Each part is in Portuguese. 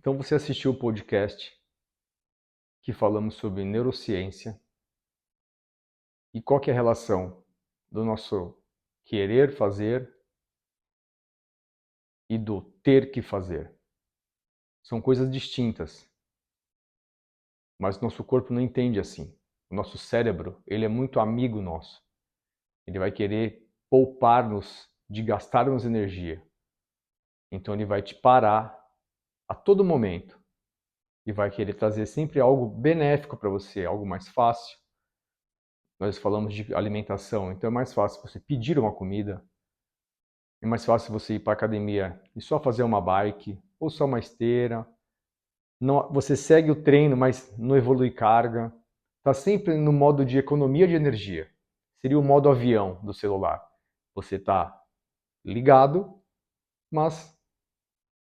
Então você assistiu o podcast que falamos sobre neurociência e qual que é a relação do nosso querer fazer e do ter que fazer. São coisas distintas, mas nosso corpo não entende assim. O nosso cérebro, ele é muito amigo nosso. Ele vai querer poupar-nos de gastarmos energia. Então ele vai te parar a todo momento e vai querer trazer sempre algo benéfico para você, algo mais fácil. Nós falamos de alimentação, então é mais fácil você pedir uma comida, é mais fácil você ir para a academia e só fazer uma bike, ou só uma esteira. Não, você segue o treino, mas não evolui carga. Está sempre no modo de economia de energia. Seria o modo avião do celular. Você está ligado, mas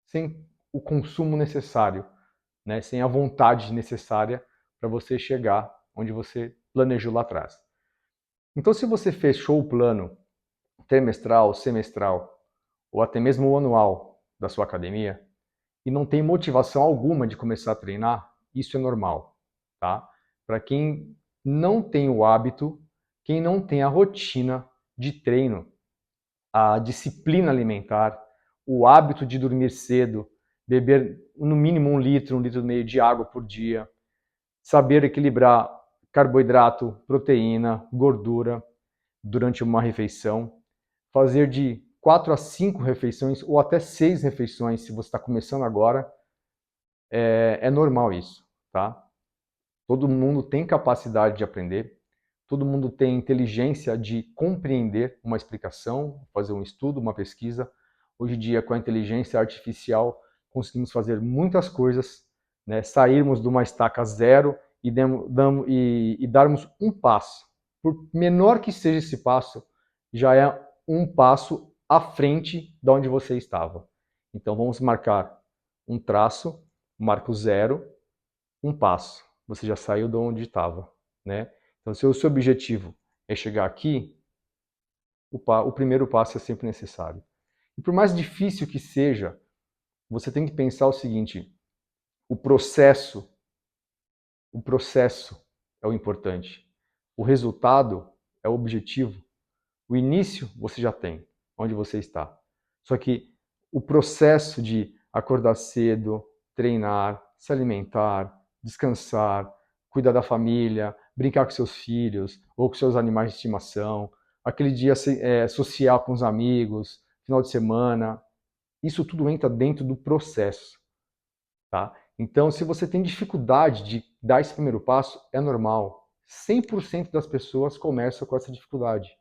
sem o consumo necessário, né? Sem a vontade necessária para você chegar onde você planejou lá atrás. Então, se você fechou o plano trimestral, semestral ou até mesmo o anual da sua academia e não tem motivação alguma de começar a treinar, isso é normal, tá? Para quem não tem o hábito, quem não tem a rotina de treino, a disciplina alimentar, o hábito de dormir cedo, beber no mínimo 1 litro e meio de água por dia, saber equilibrar carboidrato, proteína, gordura durante uma refeição, fazer de 4 a 5 refeições ou até 6 refeições, se você está começando agora, é normal isso, tá? Todo mundo tem capacidade de aprender, todo mundo tem inteligência de compreender uma explicação, fazer um estudo, uma pesquisa. Hoje em dia, com a inteligência artificial, conseguimos fazer muitas coisas, né? Sairmos de uma estaca zero e darmos um passo. Por menor que seja esse passo, já é um passo à frente de onde você estava. Então vamos marcar um traço, marco zero, um passo. Você já saiu de onde estava, né? Então, se o seu objetivo é chegar aqui, o primeiro passo é sempre necessário. E por mais difícil que seja, você tem que pensar o seguinte: o processo é o importante. O resultado é o objetivo. O início você já tem, onde você está. Só que o processo de acordar cedo, treinar, se alimentar, descansar, cuidar da família, brincar com seus filhos ou com seus animais de estimação, aquele dia social com os amigos, final de semana, isso tudo entra dentro do processo, tá? Então, se você tem dificuldade de dar esse primeiro passo, é normal. 100% das pessoas começam com essa dificuldade,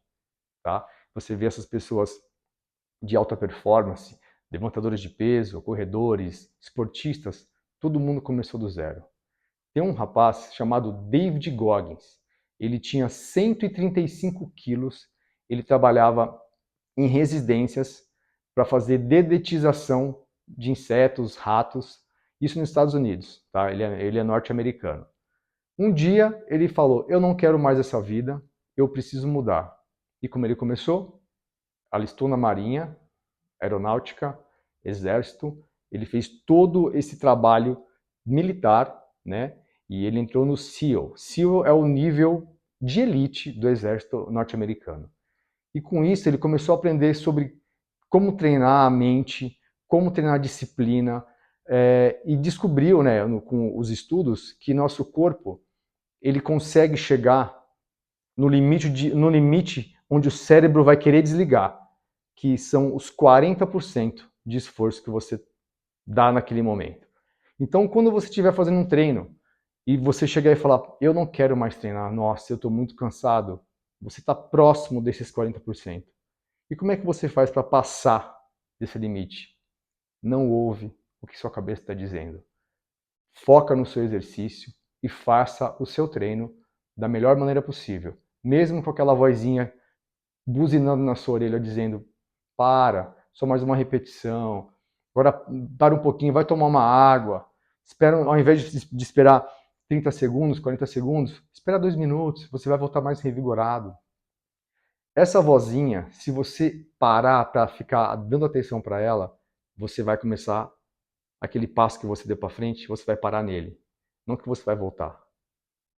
tá? Você vê essas pessoas de alta performance, levantadores de peso, corredores, esportistas, todo mundo começou do zero. Tem um rapaz chamado David Goggins. Ele tinha 135 quilos, ele trabalhava em residências para fazer dedetização de insetos, ratos, isso nos Estados Unidos, tá? Ele é norte-americano. Um dia ele falou, eu não quero mais essa vida, eu preciso mudar. E como ele começou? Alistou na Marinha, Aeronáutica, Exército, ele fez todo esse trabalho militar, né? E ele entrou no SEAL. SEAL é o nível de elite do Exército norte-americano. E com isso ele começou a aprender sobre como treinar a mente, como treinar a disciplina, e descobriu, né, com os estudos, que nosso corpo ele consegue chegar no limite onde o cérebro vai querer desligar, que são os 40% de esforço que você dá naquele momento. Então, quando você estiver fazendo um treino e você chegar e falar, eu não quero mais treinar, nossa, eu estou muito cansado, você está próximo desses 40%. E como é que você faz para passar desse limite? Não ouve o que sua cabeça está dizendo. Foca no seu exercício e faça o seu treino da melhor maneira possível. Mesmo com aquela vozinha buzinando na sua orelha dizendo, para, só mais uma repetição, agora para um pouquinho, vai tomar uma água, espera, ao invés de esperar 30 segundos, 40 segundos, espera 2 minutos, você vai voltar mais revigorado. Essa vozinha, se você parar para ficar dando atenção para ela, você vai começar aquele passo que você deu para frente, você vai parar nele. Não que você vai voltar,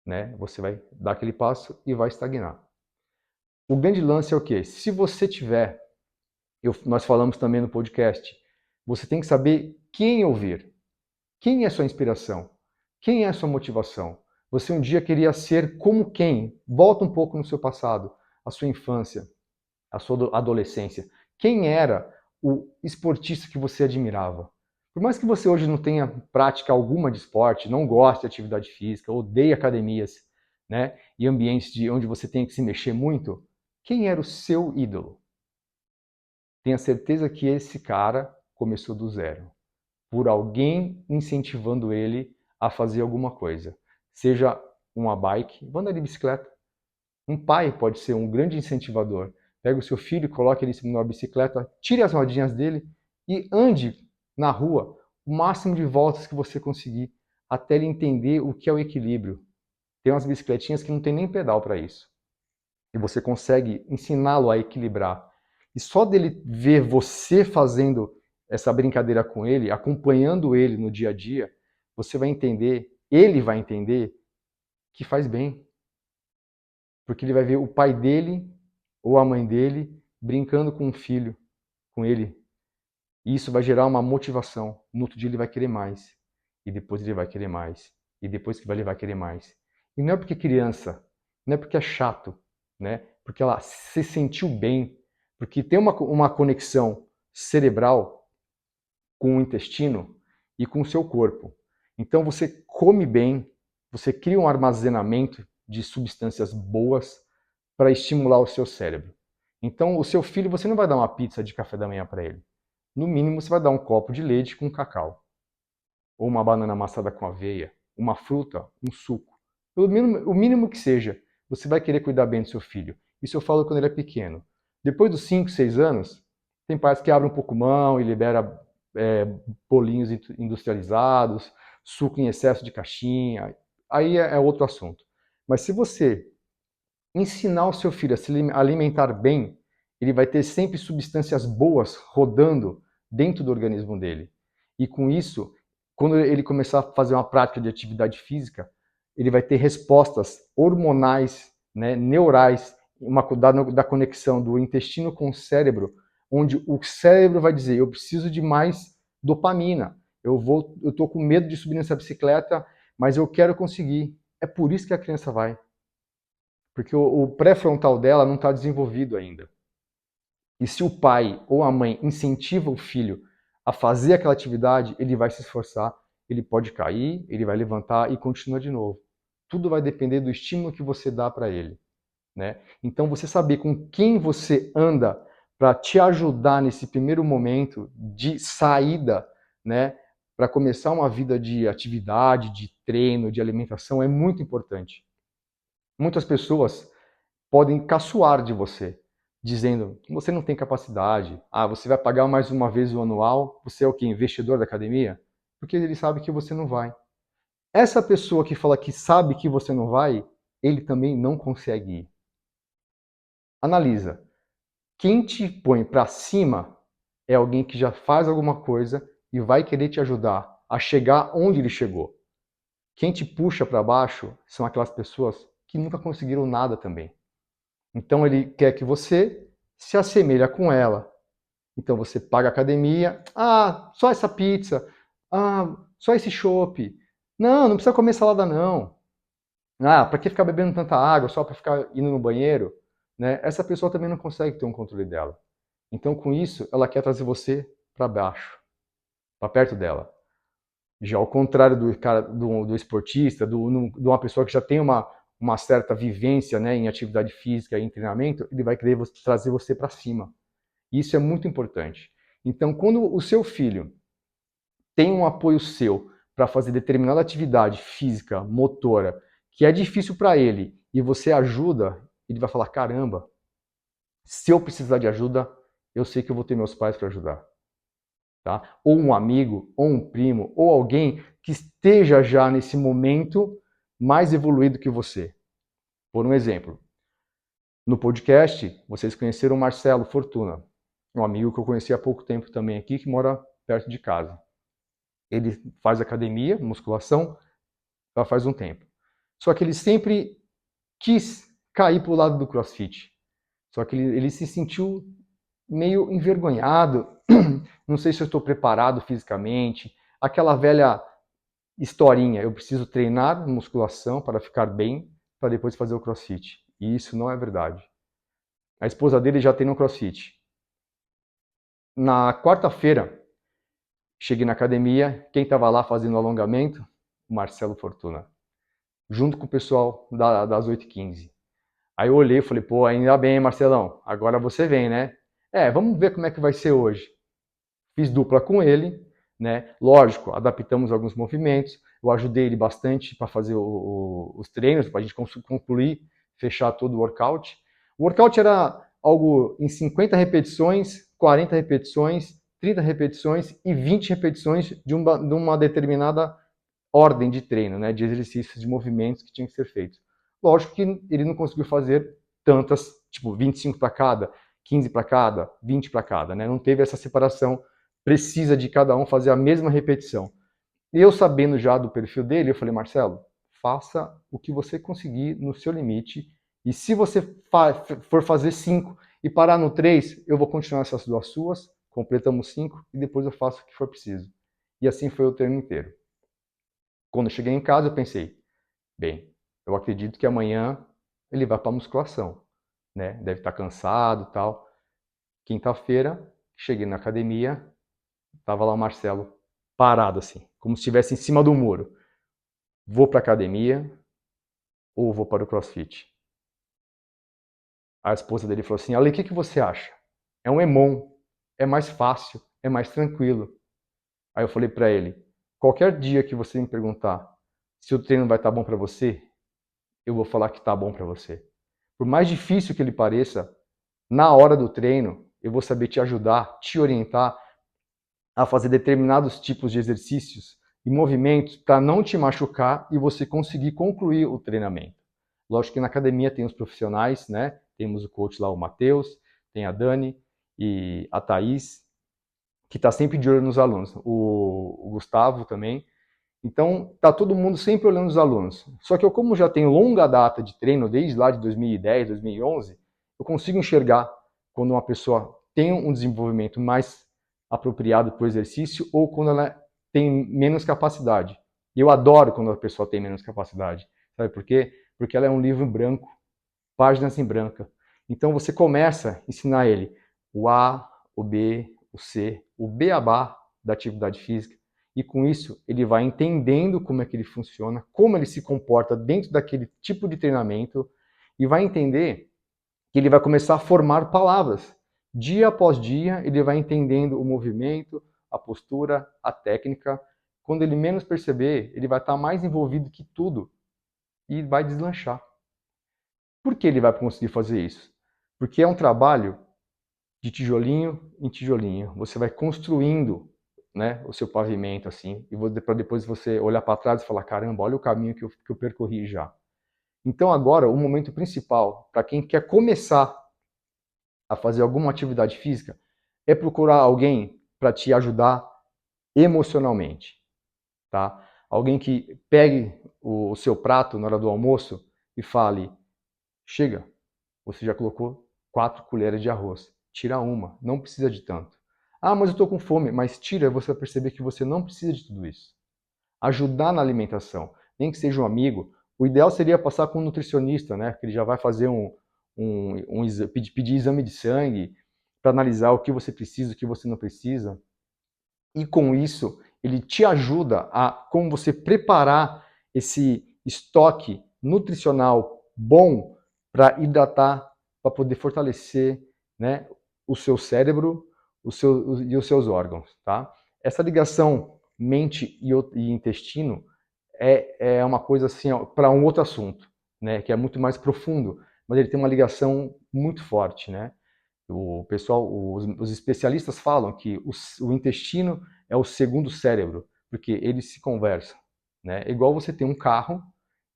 né? Você vai dar aquele passo e vai estagnar. O grande lance é o quê? Se você tiver, nós falamos também no podcast, você tem que saber quem ouvir. Quem é sua inspiração? Quem é sua motivação? Você um dia queria ser como quem? Volta um pouco no seu passado, a sua infância, a sua adolescência. Quem era o esportista que você admirava? Por mais que você hoje não tenha prática alguma de esporte, não goste de atividade física, odeie academias, né, e ambientes onde você tem que se mexer muito, quem era o seu ídolo? Tenha certeza que esse cara começou do zero, por alguém incentivando ele a fazer alguma coisa. Seja uma bike, vou andar de bicicleta. Um pai pode ser um grande incentivador. Pega o seu filho, coloque ele numa bicicleta, tire as rodinhas dele e ande na rua o máximo de voltas que você conseguir, até ele entender o que é o equilíbrio. Tem umas bicicletinhas que não tem nem pedal para isso. E você consegue ensiná-lo a equilibrar. E só dele ver você fazendo essa brincadeira com ele, acompanhando ele no dia a dia, você vai entender, ele vai entender que faz bem. Porque ele vai ver o pai dele ou a mãe dele brincando com o filho, com ele. E isso vai gerar uma motivação. No outro dia ele vai querer mais. E depois ele vai querer mais. E depois que ele vai querer mais. E não é porque é criança, não é porque é chato, né? Porque ela se sentiu bem. Porque tem uma conexão cerebral com o intestino e com o seu corpo. Então você come bem, você cria um armazenamento de substâncias boas para estimular o seu cérebro. Então, o seu filho, você não vai dar uma pizza de café da manhã para ele. No mínimo, você vai dar um copo de leite com cacau, ou uma banana amassada com aveia, uma fruta, um suco. O mínimo que seja, você vai querer cuidar bem do seu filho. Isso eu falo quando ele é pequeno. Depois dos 5, 6 anos, tem pais que abrem um pouco mão e libera bolinhos industrializados, suco em excesso de caixinha. Aí é outro assunto. Mas se você ensinar o seu filho a se alimentar bem, ele vai ter sempre substâncias boas rodando dentro do organismo dele. E com isso, quando ele começar a fazer uma prática de atividade física, ele vai ter respostas hormonais, né, neurais, da conexão do intestino com o cérebro, onde o cérebro vai dizer: eu preciso de mais dopamina, eu estou com medo de subir nessa bicicleta, mas eu quero conseguir. É por isso que a criança vai. Porque o pré-frontal dela não está desenvolvido ainda. E se o pai ou a mãe incentiva o filho a fazer aquela atividade, ele vai se esforçar, ele pode cair, ele vai levantar e continua de novo. Tudo vai depender do estímulo que você dá para ele, né? Então você saber com quem você anda para te ajudar nesse primeiro momento de saída, né, para começar uma vida de atividade, de treino, de alimentação é muito importante. Muitas pessoas podem caçoar de você, dizendo que você não tem capacidade. Ah, você vai pagar mais uma vez o anual? Você é o quê? Investidor da academia? Porque ele sabe que você não vai. Essa pessoa que fala que sabe que você não vai, ele também não consegue ir. Analisa. Quem te põe para cima é alguém que já faz alguma coisa e vai querer te ajudar a chegar onde ele chegou. Quem te puxa para baixo são aquelas pessoas que nunca conseguiram nada também. Então ele quer que você se assemelhe com ela. Então você paga a academia, ah, só essa pizza, ah, só esse chopp. Não, não precisa comer salada não. Ah, para que ficar bebendo tanta água só para ficar indo no banheiro? Né? Essa pessoa também não consegue ter um controle dela. Então com isso ela quer trazer você para baixo, para perto dela. Já ao contrário do cara, do esportista, de uma pessoa que já tem uma certa vivência, né, em atividade física e em treinamento, ele vai querer trazer você para cima. Isso é muito importante. Então, quando o seu filho tem um apoio seu para fazer determinada atividade física, motora, que é difícil para ele, e você ajuda, ele vai falar: caramba, se eu precisar de ajuda, eu sei que eu vou ter meus pais para ajudar. Tá? Ou um amigo, ou um primo, ou alguém que esteja já nesse momento mais evoluído que você. Por um exemplo, no podcast, vocês conheceram o Marcelo Fortuna, um amigo que eu conheci há pouco tempo também aqui, que mora perto de casa. ele faz academia, musculação, já faz um tempo. Só que ele sempre quis cair para o lado do CrossFit. Só que ele se sentiu meio envergonhado. Não sei se eu estou preparado fisicamente. Aquela velha historinha, eu preciso treinar musculação para ficar bem, para depois fazer o CrossFit. E isso não é verdade. A esposa dele já tem no CrossFit. Na quarta-feira, cheguei na academia, quem estava lá fazendo alongamento? O Marcelo Fortuna, junto com o pessoal das 8h15. Aí eu olhei e falei, pô, ainda bem, Marcelão, agora você vem, né? Vamos ver como é que vai ser hoje. Fiz dupla com ele, né? Lógico, adaptamos alguns movimentos, eu ajudei ele bastante para fazer os treinos, para a gente concluir, fechar todo o workout. O workout era algo em 50 repetições, 40 repetições, 30 repetições e 20 repetições de uma determinada ordem de treino, né? De exercícios, de movimentos que tinham que ser feitos. Lógico que ele não conseguiu fazer tantas, tipo 25 para cada, 15 para cada, 20 para cada, né? Não teve essa separação precisa de cada um fazer a mesma repetição. E eu sabendo já do perfil dele, eu falei, Marcelo, faça o que você conseguir no seu limite. E se você for fazer 5 e parar no 3, eu vou continuar essas duas suas, completamos 5 e depois eu faço o que for preciso. E assim foi o treino inteiro. Quando eu cheguei em casa, eu pensei, bem, eu acredito que amanhã ele vai para a musculação, né? Deve estar cansado e tal. Quinta-feira, cheguei na academia, tava lá o Marcelo parado assim, como se estivesse em cima do muro. Vou para a academia ou vou para o CrossFit? A esposa dele falou assim, Ale, o que você acha? É um EMOM, é mais fácil, é mais tranquilo. Aí eu falei para ele, qualquer dia que você me perguntar se o treino vai estar bom para você, eu vou falar que está bom para você. Por mais difícil que ele pareça, na hora do treino, eu vou saber te ajudar, te orientar a fazer determinados tipos de exercícios e movimentos para não te machucar e você conseguir concluir o treinamento. Lógico que na academia tem os profissionais, né? Temos o coach lá, o Matheus, tem a Dani e a Thaís, que está sempre de olho nos alunos. O Gustavo também. Então, tá todo mundo sempre olhando os alunos. Só que eu, como já tenho longa data de treino, desde lá de 2010, 2011, eu consigo enxergar quando uma pessoa tem um desenvolvimento mais apropriado para o exercício ou quando ela tem menos capacidade. E eu adoro quando a pessoa tem menos capacidade. Sabe por quê? Porque ela é um livro branco, páginas em branca. Então você começa a ensinar ele o A, o B, o C, o beabá da atividade física. E com isso ele vai entendendo como é que ele funciona, como ele se comporta dentro daquele tipo de treinamento e vai entender que ele vai começar a formar palavras. Dia após dia ele vai entendendo o movimento, a postura, a técnica. Quando ele menos perceber, ele vai estar mais envolvido que tudo e vai deslanchar. Por que ele vai conseguir fazer isso? Porque é um trabalho de tijolinho em tijolinho. Você vai construindo, né, o seu pavimento assim, e para depois você olhar para trás e falar, caramba, olha o caminho que eu percorri já. Então agora, o momento principal para quem quer começar a fazer alguma atividade física é procurar alguém para te ajudar emocionalmente, tá? Alguém que pegue o seu prato na hora do almoço e fale, chega, você já colocou 4 colheres de arroz. Tira uma, não precisa de tanto. Ah, mas eu estou com fome. Mas tira, você vai perceber que você não precisa de tudo isso. Ajudar na alimentação, nem que seja um amigo. O ideal seria passar com um nutricionista, né? Que ele já vai fazer pedir exame de sangue para analisar o que você precisa, o que você não precisa. E com isso, ele te ajuda a como você preparar esse estoque nutricional bom para hidratar, para poder fortalecer, né, o seu cérebro e os seus órgãos. Tá? Essa ligação mente e intestino é uma coisa assim para um outro assunto, né, que é muito mais profundo, mas ele tem uma ligação muito forte. Né? O pessoal, os especialistas falam que o intestino é o segundo cérebro, porque eles se conversam. Né? É igual você tem um carro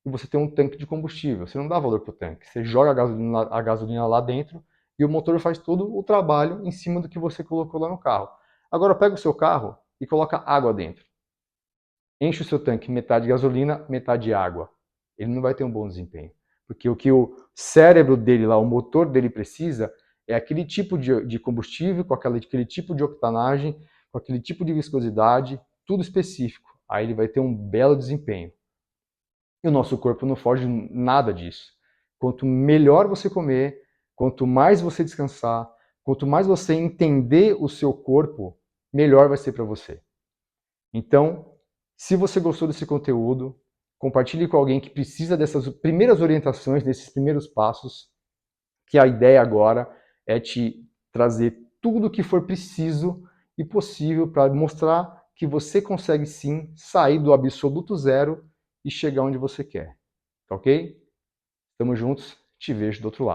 e você tem um tanque de combustível. Você não dá valor para o tanque. Você joga a gasolina lá dentro e o motor faz todo o trabalho em cima do que você colocou lá no carro. Agora pega o seu carro e coloca água dentro. enche o seu tanque metade de gasolina, metade de água. Ele não vai ter um bom desempenho. Porque o que o cérebro dele lá, o motor dele precisa, é aquele tipo de combustível, com aquele tipo de octanagem, com aquele tipo de viscosidade, tudo específico. Aí ele vai ter um belo desempenho. E o nosso corpo não foge nada disso. Quanto melhor você comer, quanto mais você descansar, quanto mais você entender o seu corpo, melhor vai ser para você. Então, se você gostou desse conteúdo, compartilhe com alguém que precisa dessas primeiras orientações, desses primeiros passos, que a ideia agora é te trazer tudo o que for preciso e possível para mostrar que você consegue sim sair do absoluto zero e chegar onde você quer. Tá ok? Tamo juntos, te vejo do outro lado.